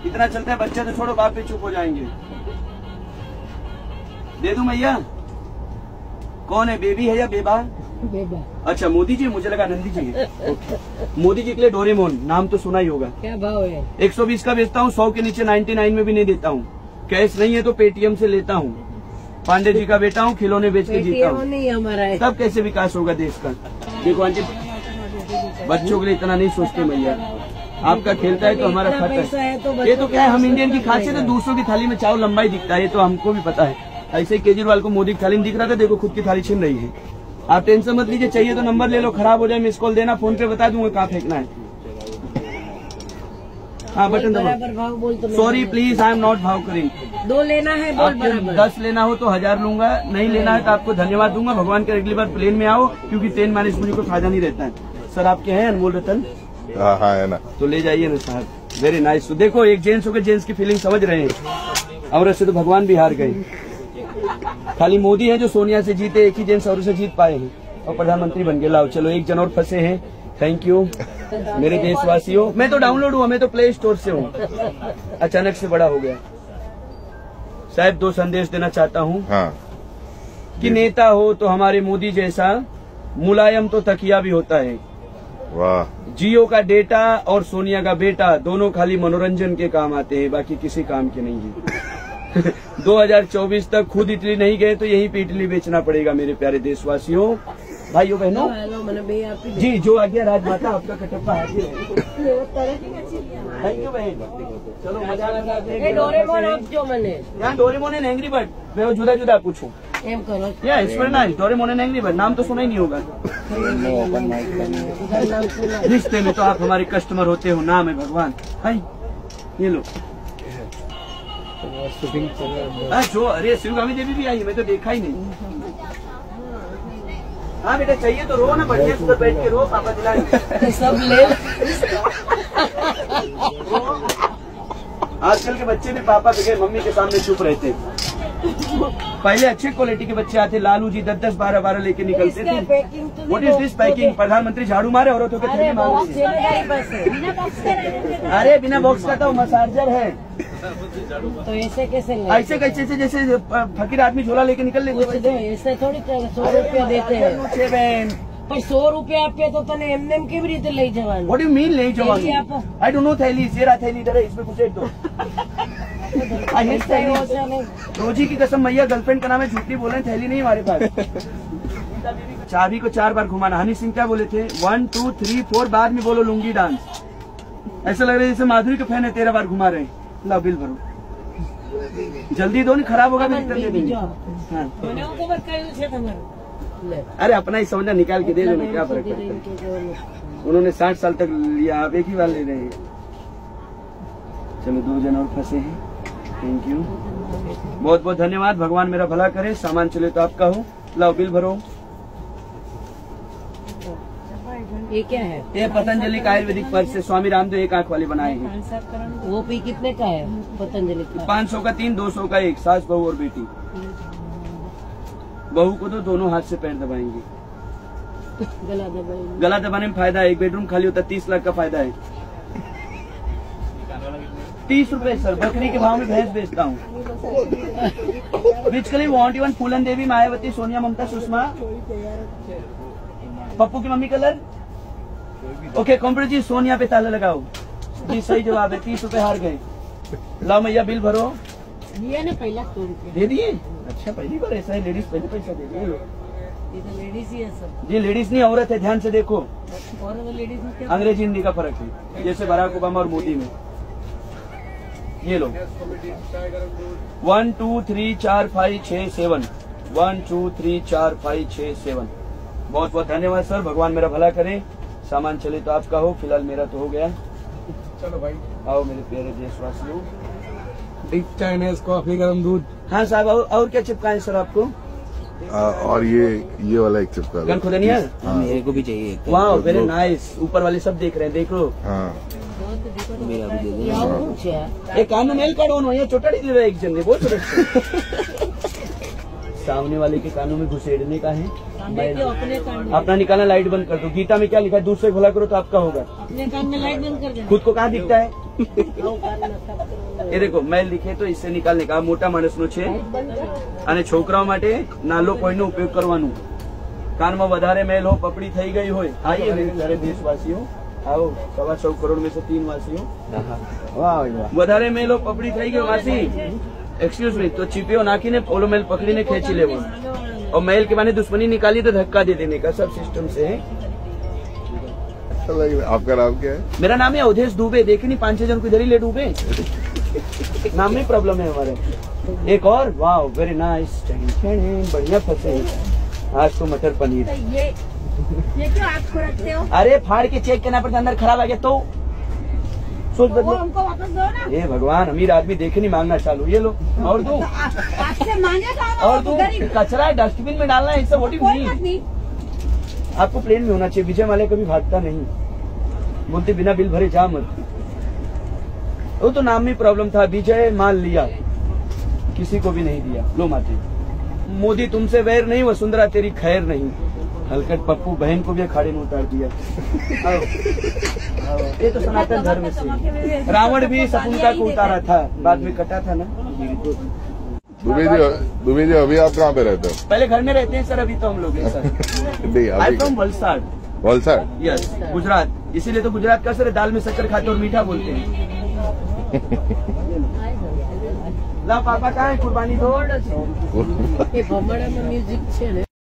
इतना चलता है, बच्चे तो छोड़ो, बाप पे चुप हो जाएंगे। दे दूं मैया? कौन है, बेबी है या बेबा? बेबा। अच्छा मोदी जी, मुझे लगा नंदी जी है। मोदी जी के लिए डोरेमोन, नाम तो सुना ही होगा। क्या भाव है? 120 का बेचता हूँ, 100 के नीचे 99 में भी नहीं देता हूँ। कैश नहीं है तो पेटीएम से लेता हूँ। पांडे जी का बेटा हूँ, खिलौने बेच के जीता हूँ। नहीं हमारा है। तब कैसे विकास होगा देश का? देखो आंटी, बच्चों के लिए इतना नहीं सोचते मैया। आपका खेलता है तो हमारा खाता है। तो ये तो क्या है, हम इंडियन की खासियत है, दूसरों की थाली में चावल लंबाई दिखता है, ये तो हमको भी पता है। ऐसे केजरीवाल को मोदी की थाली में दिख रहा था, देखो खुद की थाली छिन रही है। आप टेंशन मत लीजिए, चाहिए तो नंबर ले लो, खराब हो जाए मिस कॉल देना, फोन पे बता दूंगा कहाँ फेंकना है। हाँ बटन दबाओ। Sorry please, I am not भाव करिंग। 2 लेना है, आपको 10 लेना हो तो 1000 लूंगा, नहीं लेना है तो आपको धन्यवाद दूंगा। भगवान के अगली बार प्लेन में आओ, क्योंकि ट्रेन माने मुझे कोई फायदा नहीं रहता है। सर आपके हैं अनमोल रतन? हाँ है ना, तो ले जाइए ना साहब, वेरी नाइस। तो देखो एक जेंट्स होकर जेंट्स की फीलिंग समझ रहे हैं, और ऐसे तो भगवान भी हार गए। खाली मोदी है जो सोनिया से जीते, एक ही जेंट्स और से जीत पाए हैं और प्रधानमंत्री बन गए। लाओ चलो, एक जन और फंसे हैं। थैंक यू मेरे देशवासियों। मैं तो डाउनलोड हुआ, मैं तो प्ले स्टोर से हूँ, अचानक से बड़ा हो गया। साहब 2 संदेश देना चाहता हूँ। हाँ। कि नेता हो तो हमारे मोदी जैसा, मुलायम तो तकिया भी होता है। वाह। जियो का डेटा और सोनिया का बेटा दोनों खाली मनोरंजन के काम आते हैं, बाकी किसी काम के नहीं है। 2024 तक खुद इटली नहीं गए तो यहीं पे इटली बेचना पड़ेगा मेरे प्यारे देशवासियों, भाइयों बहनों। जी जो आ गया राजमाता, आपका कटप्पा हाजिर है। थैंक यू बहन, चलो मजा लगा। यहाँ डोरेमोन एंड एंग्री बर्ड, मैं वो जुदा जुदा पूछूं। या it's nice, Doraemon and angry bird, नाम तो सुना ही नहीं होगा। रिश्ते में तो आप हमारे कस्टमर होते हो, नाम है भगवान। हाय ये लो जो, अरे शिवगामी देवी भी आई है, मैं तो देखा ही नहीं। हाँ बेटा चाहिए तो रो ना, बढ़िया से बैठ के रो, पापा दिलाएंगे। सब ले। आजकल के बच्चे भी पापा बगैर मम्मी के सामने चुप रहते। पहले अच्छे क्वालिटी के बच्चे आते, लालू जी 10-10, 12-12 लेके निकलते थे। What is this packing? प्रधानमंत्री झाड़ू मारे, औरतों के थैली मार रही है। अरे बिना बॉक्स का तो मसाजर है। तो ऐसे कैसे? ऐसे कैसे से जैसे फकीर आदमी झोला लेके निकल लेते। ऐसे थोड़ी 100 रुपया देते हैं पर 100 रुपया पे तो तने एमएम की भी रीते ले जवान। व्हाट डू यू मीन ले जवान? आई डोंट नो थैली, जेरा थैली इधर है, इसमें कुछ एक दो। रोजी की कसम मैया, गर्लफ्रेंड का नाम है, झूठी बोले, थैली नहीं हमारे पास। चाबी को 4 बार घुमाना। हनी सिंह क्या बोले थे? 1 2 3 4, बाद में बोलो लुंगी डांस। ऐसा लग रहा है जैसे माधुरी के फैन है, 13 बार घुमा रहे हैं। ला बिल भरो, जल्दी दो, नहीं खराब होगा भी दे देंगे। अरे अपना ही समझना, निकाल के दे दो, क्या फर्क पड़ता है। उन्होंने 60 साल तक लिया, आप एक ही बार ले रहे हैं। चलो 2 जन और फंसे हैं। थैंक यू, बहुत बहुत धन्यवाद। भगवान मेरा भला करे। सामान चले तो आपका हो। लाओ बिल भरो। ये क्या है? ये पतंजलि का आयुर्वेदिक पर्स से स्वामी रामदेव एक आंख वाले बनाए हैं। वो पी कितने का है पतंजलि का? 500 का 3, 200 का 1। सास बहू और बेटी। बहू को तो दोनों हाथ से पैर दबाएंगे। गला दबाने में फायदा है। एक बेडरूम खाली होता है, 30 लाख का फायदा है। 30 रुपए सर, बकरी के भाव में भैंस बेचता हूँ। Which color want even? फूलन देवी, मायावती, सोनिया, ममता, सुषमा, पप्पू की मम्मी कलर। ओके कंप्यूटर जी, सोनिया पे ताला लगाओ जी। सही जवाब है, 30 रुपए हार गए। लाओ मैया बिल भरो। दिया ना पहला 100 रुपया दे दिए? अच्छा पहली बार ऐसा है, लेडीज पहले पैसा दे दिए। ये तो लेडीज ही है सब। जी लेडीज नहीं, औरत है, ध्यान से देखो। और तो लेडीज में क्या? अंग्रेजी हिंदी का फर्क है, जैसे बराक ओबामा और मोदी में। ये लो 1 2 3 4 5 6 7। 1 2 3 4 5 6 7। बहुत बहुत धन्यवाद सर, भगवान मेरा भला करे। सामान चले तो आपका हो, फिलहाल मेरा तो हो गया। चलो भाई आओ मेरे प्यारे देशवासियों। डिप चाइनीज कॉफी, गरम दूध। हाँ साहब, और क्या चिपकाएं सर आपको? और ये वाला एक चिपका दो। खुदनिया मेरे को भी चाहिए। वाह वेरी नाइस। ऊपर वाले सब देख रहे हैं, देख लो। हाँ मेरा भी दे दो। एक कानून मेल का डोन हो, ये चोटाड़ी दे रहा है एक जन ने, बहुत सुरक्षित। सामने वाले के कानों में घुसेड़ने का है। अपना निकालना, लाइट बंद कर दो। गीता में क्या लिखा है? दूसरे भला करो तो आपका होगा। अपने कान में लाइट बंद कर देना। खुद को कहाँ दिखता है? એ દેખો મેલ લીખે તો ઇસે નિકાલને કા મોટા માણસનો છે અને છોકરાઓ માટે નાલો કોઈનો ઉપયોગ કરવાનો કાનમાં વધારે મેલ હો પપડી થઈ ગઈ હોય આઈએ મેરે સારે દેશવાસીઓ आओ 125 करोड़ में से 3 वासियों વધારે મેલ હો પપડી થઈ ગયો માસી एक्सक्यूज मी तो चिपियो नाखीने ओलो मेल पकड़ीने खेची लेवो और मेल के माने दुश्मनी निकाली तो धक्का दे देने का सब सिस्टम से है। आपका नाम क्या है? मेरा नाम है अवधेश दुबे। देखे नहीं 5-6 जन को इधर ही ले डूबे नाम में प्रॉब्लम है हमारे। एक और वाह वेरी नाइस बढ़िया फंसे आज तो मटर पनीर। ये क्यों आप को रखते हो? अरे फाड़ के चेक करना पड़ता अंदर खराब आ गया तो सोच वो बदलो। हमको वापस दो ना। ये भगवान अमीर आदमी देखे नहीं मांगना चालू ये लो और दो आपसे मांगेगा और दो कचरा डस्टबिन में डालना है इससे व्हाट कोई बात यू नहीं। आपको प्लेन में होना चाहिए। विजय माल्या कभी भागता नहीं बोलते बिना बिल भरे जा मत। वो तो नाम में प्रॉब्लम था विजय माल लिया किसी को भी नहीं दिया। लो माते मोदी तुमसे वैर नहीं वसुंधरा तेरी खैर नहीं। हलकट पप्पू बहन को भी अखाड़े में उतार दिया। आओ, आओ, ये तो सनातन धर्म से रावण भी शकुंतला को उतारा था बाद में कटा था ना। दुबे जी अभी आप कहाँ पे रहते हो? पहले घर में रहते हैं सर अभी तो हम लोग हैं सर। नहीं आई अभी फ्रॉम वलसाड वलसाड। यस गुजरात इसीलिए तो गुजरात का सर दाल में शक्कर खाते और मीठा बोलते हैं। ला पापा कहाँ है कुर्बानी दो। એ ભમણામાં મ્યુઝિક છે ને